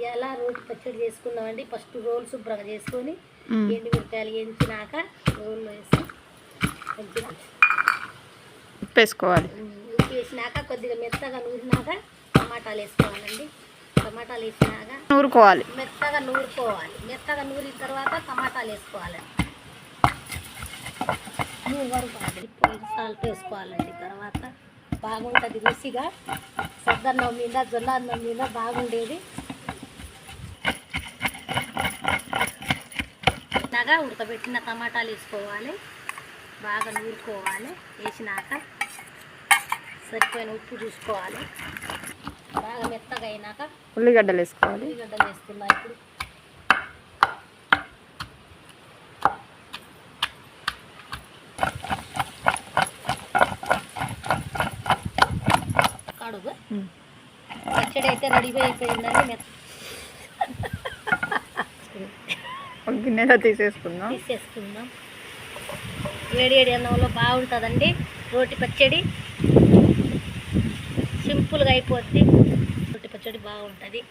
ఇలా రోటి పచ్చడి చేసుకుందామండి. ఫస్ట్ రోల్ శుభ్రంగా చేసుకొని ఎండు మిరపకాయలు వేయించినాక రోల్లో వేసి మంచిగా ఉప్పు వేసుకోవాలి. ఉప్పు వేసినాక కొద్దిగా మెత్తగా నూరినాక టమాటాలు వేసుకోవాలండి. టమాటాలు వేసినాక నూరుకోవాలి. మెత్తగా నూరుకోవాలి. మెత్తగా నూరిన తర్వాత టమాటాలు వేసుకోవాలండి. సాల్ట్ వేసుకోవాలండి. తర్వాత బాగుంటుంది రుచిగా. సద్దన్నం మీద జొన్న అన్నం మీద బాగుండేది. బాగా ఉడకబెట్టిన టమాటాలు వేసుకోవాలి. బాగా నూరుకోవాలి. వేసినాక సరిపోయిన ఉప్పు చూసుకోవాలి. బాగా మెత్తగా అయినాక ఉల్లిగడ్డలు వేసుకోవాలి. ఉల్లిగడ్డలు వేసుకున్నా. ఇప్పుడు కడుగు పచ్చడి అయితే రెడీ అయిపోయిందండి. గిన్నెలో తీసేసుకుందాం. వేడి అన్నంలో బాగుంటుందండి రోటి పచ్చడి. సింపుల్గా అయిపోద్ది. రోటి పచ్చడి బాగుంటుంది.